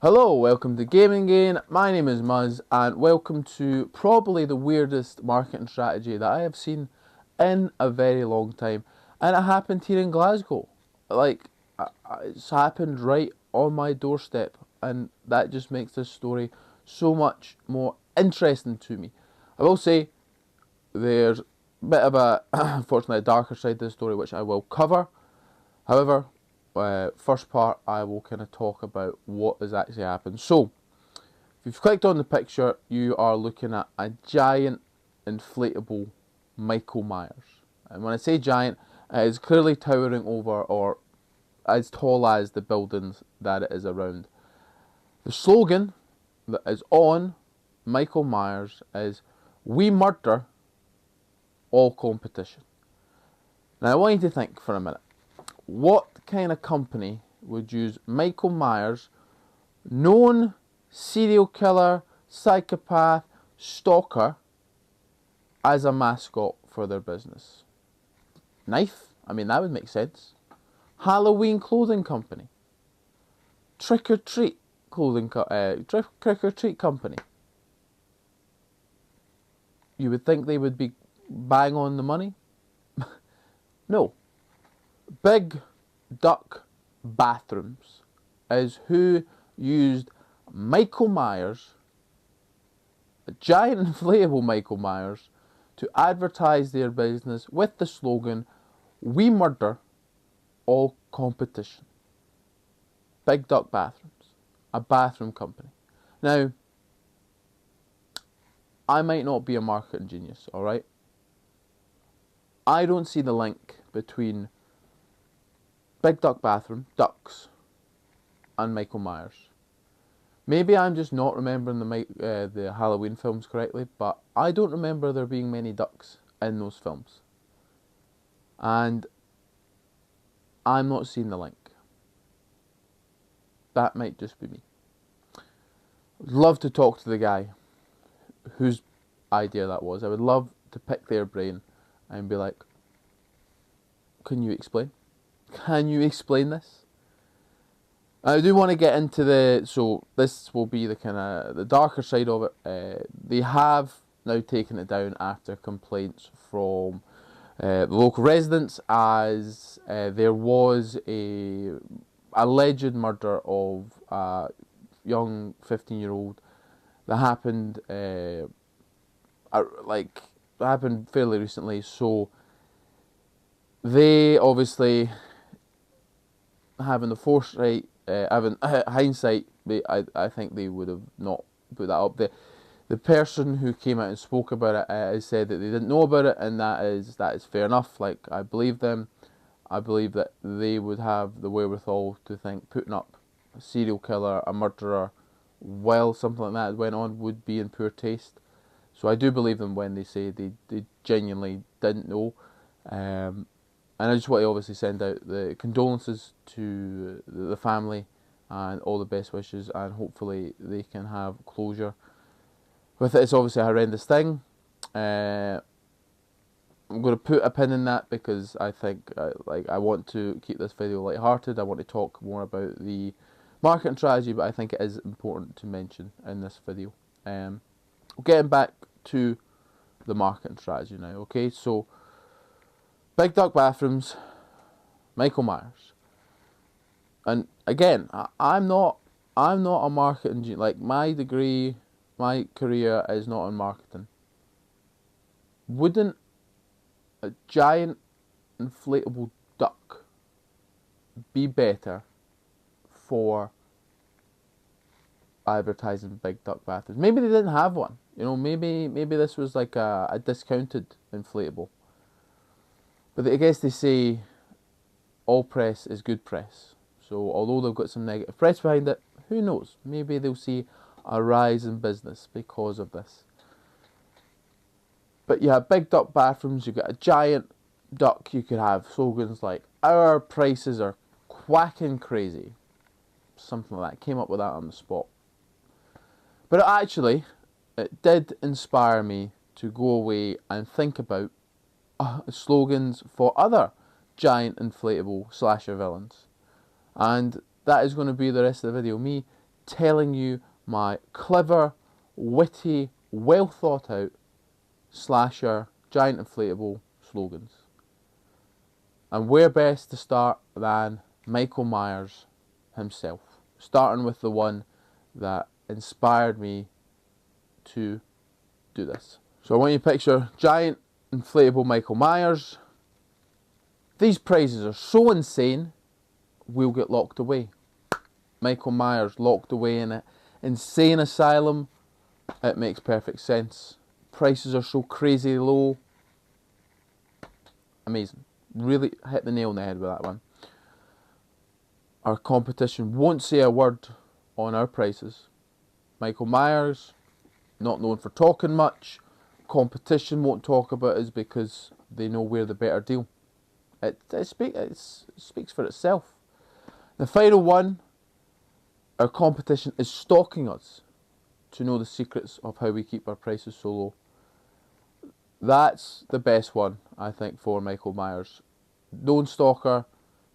Hello, welcome to Gaming Gain. My name is Muzz, and welcome to probably the weirdest marketing strategy that I have seen in a very long time. And it happened here in Glasgow. It's happened right on my doorstep, and that just makes this story so much more interesting to me. I will say there's a bit of a, unfortunately, a darker side to the story, which I will cover. However, first part I will kind of talk about what has actually happened. So, if you've clicked on the picture, you are looking at a giant inflatable Michael Myers. And when I say giant, it is clearly towering over or as tall as the buildings that it is around. The slogan that is on Michael Myers is "We murder all competition." Now I want you to think for a minute. What kind of company would use Michael Myers, known serial killer, psychopath, stalker, as a mascot for their business? Knife? I mean, that would make sense. Halloween clothing company. Trick or treat trick or treat company. You would think they would be bang on the money. No. Big Duck Bathrooms is who used Michael Myers, a giant inflatable Michael Myers, to advertise their business with the slogan, "We murder all competition." Big Duck Bathrooms, a bathroom company. Now, I might not be a marketing genius, alright? I don't see the link between Big Duck Bathroom, ducks, and Michael Myers. Maybe I'm just not remembering the Halloween films correctly, but I don't remember there being many ducks in those films. And I'm not seeing the link. That might just be me. I'd love to talk to the guy whose idea that was. I would love to pick their brain and be like, can you explain? Can you explain this? I do want to get into so this will be the kind of the darker side of it. They have now taken it down after complaints from the local residents, as there was a alleged murder of a young 15-year-old that happened happened fairly recently. So they obviously, having the foresight, having hindsight, I think they would have not put that up. The person who came out and spoke about it has said that they didn't know about it, and that is fair enough. Like, I believe them. I believe that they would have the wherewithal to think putting up a serial killer, a murderer, while something like that went on would be in poor taste. So I do believe them when they say they genuinely didn't know. And I just want to obviously send out the condolences to the family and all the best wishes, and hopefully they can have closure with it. It's obviously a horrendous thing. I'm going to put a pin in that because I think I want to keep this video light-hearted. I want to talk more about the marketing strategy, but I think it is important to mention in this video. Getting back to the marketing strategy now, okay? So, Big Duck Bathrooms, Michael Myers, and again, I'm not a marketing genius. Like, my degree, my career is not in marketing. Wouldn't a giant inflatable duck be better for advertising Big Duck Bathrooms? Maybe they didn't have one. You know, maybe this was like a discounted inflatable. But I guess they say all press is good press. So although they've got some negative press behind it, who knows? Maybe they'll see a rise in business because of this. But you have Big Duck Bathrooms, you've got a giant duck, you could have slogans like, "Our prices are quacking crazy." Something like that. Came up with that on the spot. But it did inspire me to go away and think about slogans for other giant inflatable slasher villains. And that is going to be the rest of the video. Me telling you my clever, witty, well thought out slasher, giant inflatable slogans. And where best to start than Michael Myers himself, starting with the one that inspired me to do this. So I want you to picture giant inflatable Michael Myers. These prices are so insane, we'll get locked away. Michael Myers locked away in an insane asylum. It makes perfect sense. Prices are so crazy low. Amazing. Really hit the nail on the head with that one. Our competition won't say a word on our prices. Michael Myers, not known for talking much. Competition won't talk about us because they know we're the better deal. It speaks for itself. The final one, our competition is stalking us to know the secrets of how we keep our prices so low. That's the best one, I think, for Michael Myers. Known stalker,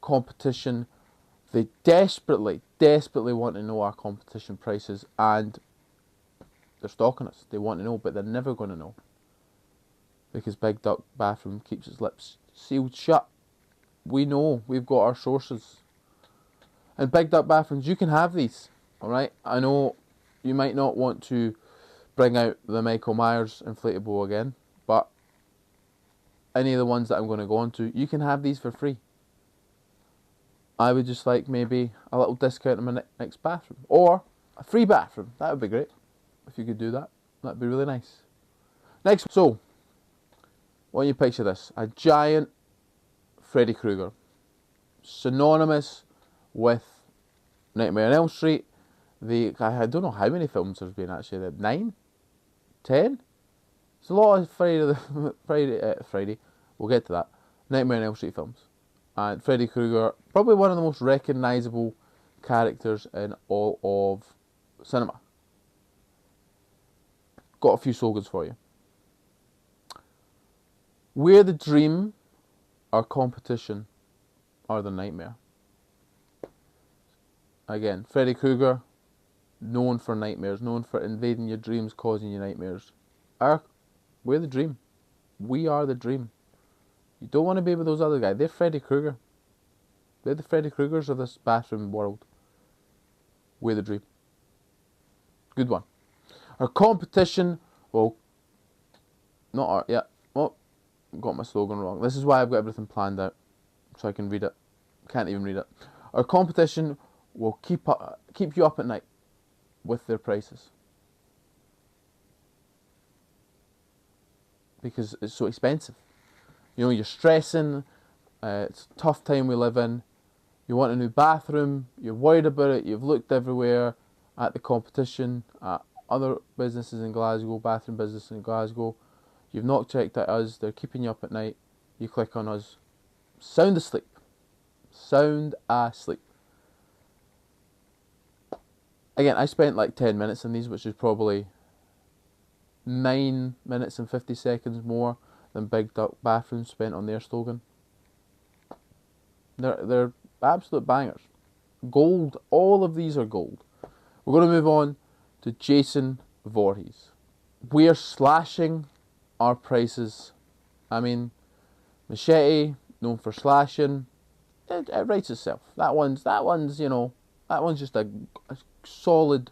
competition. They desperately want to know our competition prices, and they're stalking us. They want to know, but they're never going to know. Because Big Duck Bathroom keeps its lips sealed shut. We know, we've got our sources. And Big Duck Bathrooms, you can have these, alright? I know you might not want to bring out the Michael Myers inflatable again, but any of the ones that I'm going to go on to, you can have these for free. I would just like maybe a little discount on my next bathroom. Or a free bathroom. That would be great. If you could do that, that'd be really nice. Next, so, why don't you picture this? A giant Freddy Krueger. Synonymous with Nightmare on Elm Street. I don't know how many films there's been actually. 9? 10? It's a lot of Friday. We'll get to that. Nightmare on Elm Street films. And Freddy Krueger, probably one of the most recognisable characters in all of cinema. Got a few slogans for you. We're the dream, our competition are the nightmare. Again, Freddy Krueger, known for nightmares, known for invading your dreams, causing you nightmares. We're the dream. We are the dream. You don't want to be with those other guys. They're Freddy Krueger. They're the Freddy Kruegers of this bathroom world. We're the dream. Good one. Our competition, well, not our, yeah, oh, got my slogan wrong. This is why I've got everything planned out, so I can read it. Can't even read it. Our competition will keep you up at night with their prices. Because it's so expensive. You know, you're stressing, it's a tough time we live in, you want a new bathroom, you're worried about it, you've looked everywhere at the competition, at other businesses in Glasgow, bathroom business in Glasgow, you've not checked out us, they're keeping you up at night, you click on us, sound asleep. Sound asleep. Again, I spent like 10 minutes on these, which is probably 9 minutes and 50 seconds more than Big Duck Bathroom spent on their slogan. They're absolute bangers. Gold. All of these are gold. We're going to move on to Jason Voorhees. We're slashing our prices. I mean, Machete, known for slashing, it writes itself. That one's you know, that one's just a solid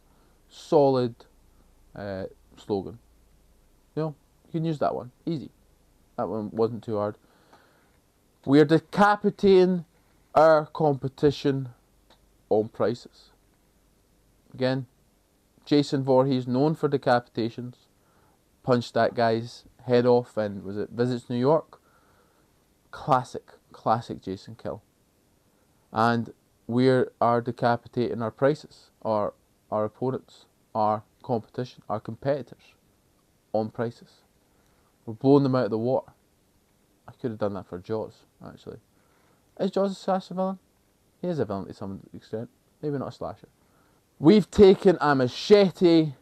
slogan. You know, you can use that one. Easy. That one wasn't too hard. We are decapitating our competition on prices. Again, Jason Voorhees, known for decapitations, punched that guy's head off and was it Visits New York? Classic Jason kill. And we are decapitating our prices, our opponents, our competition, our competitors on prices. We're blowing them out of the water. I could have done that for Jaws, actually. Is Jaws a slasher villain? He is a villain to some extent. Maybe not a slasher. We've taken a machete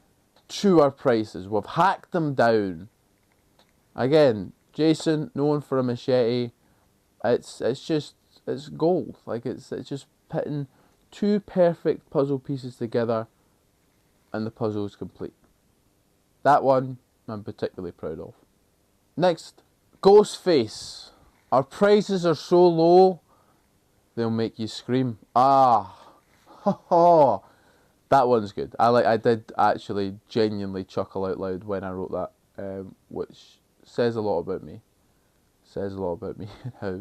to our prices. We've hacked them down. Again, Jason, known for a machete. It's gold. Like it's just putting two perfect puzzle pieces together and the puzzle is complete. That one I'm particularly proud of. Next, Ghostface. Our prices are so low, they'll make you scream. Ah, ha. That one's good. I did actually genuinely chuckle out loud when I wrote that, which says a lot about me. Says a lot about me. How,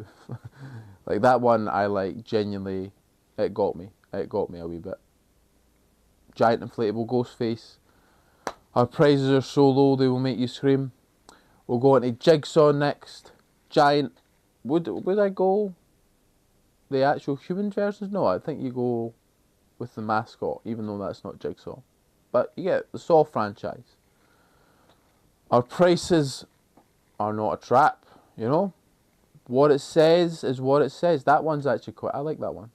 like that one, I like genuinely. It got me. It got me a wee bit. Giant inflatable Ghostface. Our prices are so low they will make you scream. We'll go into Jigsaw next. Giant. Would I go the actual human versions? No, I think you go with the mascot, even though that's not Jigsaw. But you get the Saw franchise. Our prices are not a trap, you know. What it says is what it says. That one's actually quite. I like that one.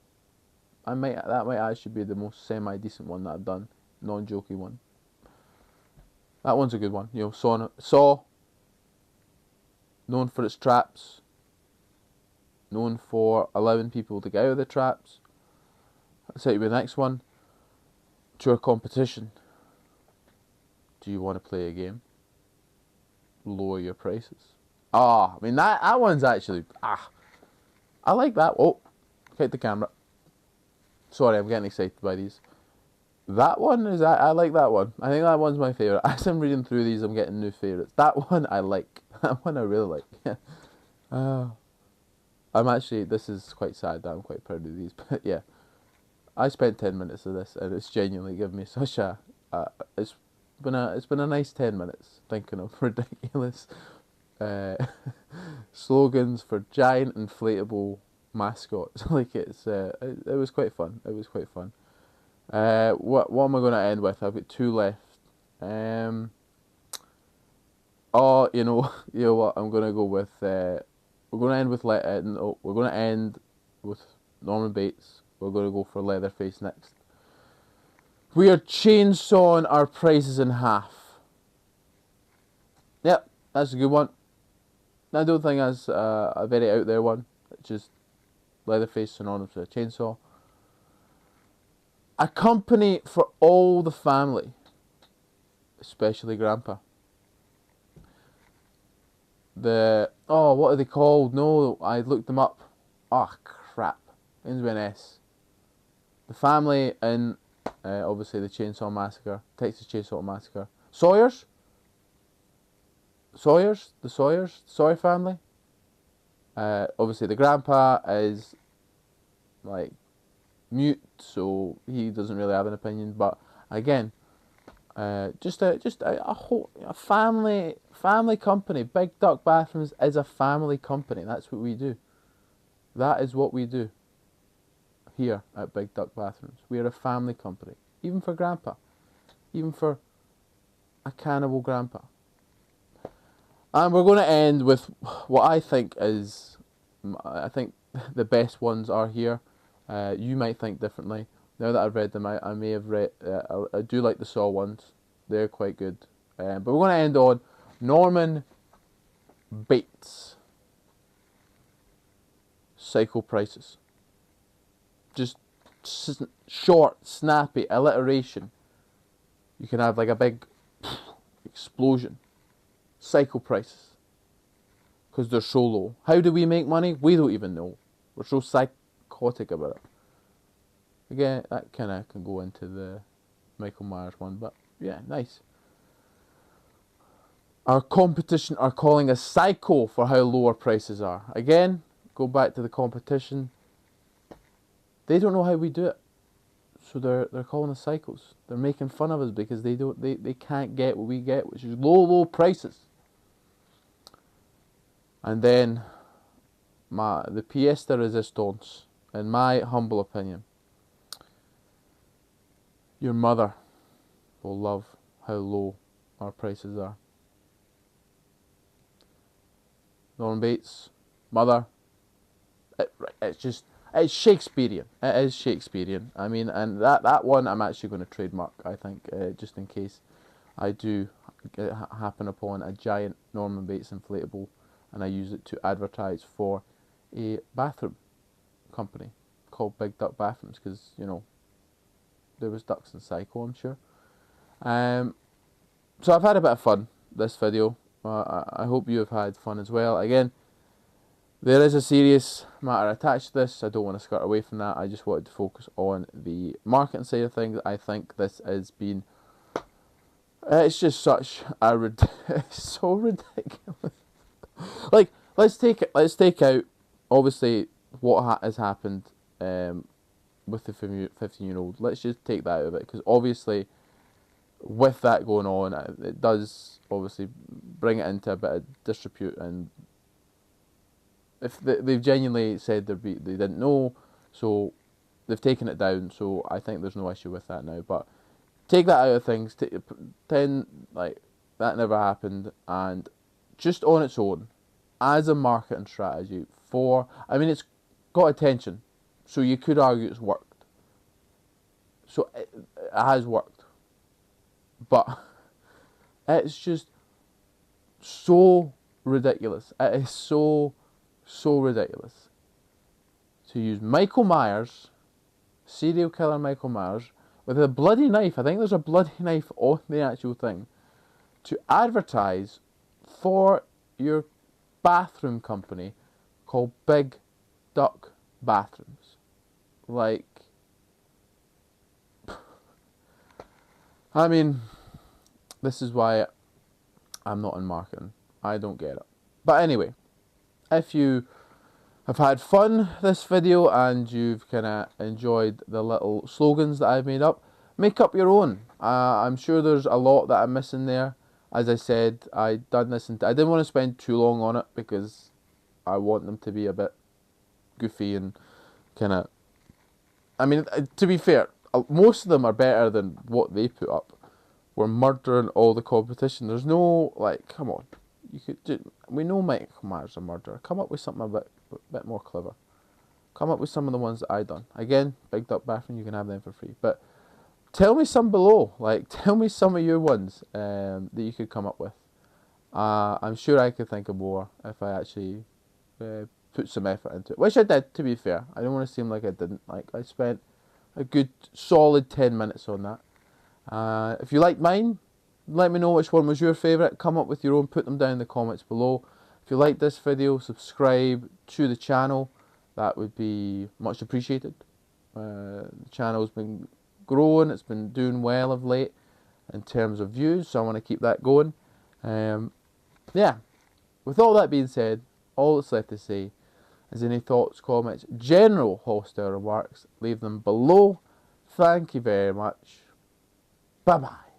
That might actually be the most semi-decent one that I've done, non-jokey one. That one's a good one. You know, Saw, known for its traps, known for allowing people to get out of the traps. Let's take the next one. To our competition. Do you want to play a game? Lower your prices. I mean that one's actually I like that. Oh, hit the camera. Sorry, I'm getting excited by these. That one is I like that one. I think that one's my favourite. As I'm reading through these, I'm getting new favourites. That one I like. That one I really like. I'm actually. This is quite sad that I'm quite proud of these, but yeah. I spent 10 minutes of this, and it's genuinely given me such a. It's been a nice 10 minutes thinking of ridiculous slogans for giant inflatable mascots. Like it was quite fun. It was quite fun. What am I going to end with? I've got two left. You know what? I'm going to go with. We're going to end with we're going to end with Norman Bates. We're going to go for Leatherface next. We are chainsawing our prices in half. Yep, that's a good one. I don't think that's a very out there one. It's just Leatherface synonymous with a chainsaw. A company for all the family, especially Grandpa. What are they called? No, I looked them up. Oh crap, ends with an S. The family in obviously the Chainsaw Massacre, Texas Chainsaw Massacre. Sawyers, the Sawyer family. Obviously the grandpa is like mute, so he doesn't really have an opinion. But again, just a whole family company. Big Duck Bathrooms is a family company. That's what we do. That is what we do. Here at Big Duck Bathrooms, we are a family company. Even for Grandpa, even for a cannibal Grandpa. And we're going to end with what I think is, I think the best ones are here. You might think differently. Now that I've read them, I may have read. I do like the Saw ones. They're quite good. But we're going to end on Norman Bates. Psycho prices. Just short, snappy alliteration. You can have like a big explosion. Psycho prices. Because they're so low. How do we make money? We don't even know. We're so psychotic about it. Again, that kind of can go into the Michael Myers one, but yeah, nice. Our competition are calling us psycho for how low our prices are. Again, go back to the competition. They don't know how we do it, so they're calling us psychos. They're making fun of us because they can't get what we get, which is low prices. And then the pièce de résistance, in my humble opinion, your mother will love how low our prices are. Norman Bates, mother. It's Shakespearean. It is Shakespearean. I mean, and that one I'm actually going to trademark, I think, just in case I do happen upon a giant Norman Bates inflatable and I use it to advertise for a bathroom company called Big Duck Bathrooms, because, you know, there was ducks in Psycho, I'm sure. So I've had a bit of fun this video. I hope you have had fun as well. Again, there is a serious matter attached to this. I don't want to skirt away from that. I just wanted to focus on the marketing side of things. I think this has been... it's just such a... it's so ridiculous. Like, let's take out, obviously, what has happened with the 15-year-old. Let's just take that out of it, because obviously, with that going on, it does obviously bring it into a bit of disrepute. And if they've genuinely said they didn't know, so they've taken it down. So I think there's no issue with that now. But take that out of things. Pretend like that never happened, and just on its own, as a marketing strategy I mean, it's got attention, so you could argue it's worked. So it has worked, but it's just so ridiculous. It is so ridiculous to use Michael Myers, serial killer Michael Myers, with a bloody knife. I think there's a bloody knife on the actual thing, to advertise for your bathroom company called Big Duck Bathrooms. Like, I mean, this is why I'm not in marketing. I don't get it. But anyway, if you have had fun this video and you've kind of enjoyed the little slogans that I've made up, make up your own. I'm sure there's a lot that I'm missing there. As I said, I didn't want to spend too long on it, because I want them to be a bit goofy and kind of... I mean, to be fair, most of them are better than what they put up. We're murdering all the competition. There's no, like, come on. We know Michael Myers is a murderer. Come up with something a bit more clever. Come up with some of the ones that I done. Again, Big Duck Bathroom, you can have them for free. But tell me some below. Like, tell me some of your ones that you could come up with. I'm sure I could think of more if I actually put some effort into it. Which I did, to be fair. I don't want to seem like I didn't. Like, I spent a good solid 10 minutes on that. If you like mine, let me know which one was your favourite. Come up with your own. Put them down in the comments below. If you like this video, subscribe to the channel. That would be much appreciated. The channel's been growing. It's been doing well of late in terms of views, so I want to keep that going. Yeah, with all that being said, all that's left to say is any thoughts, comments, general hostile remarks, leave them below. Thank you very much. Bye bye.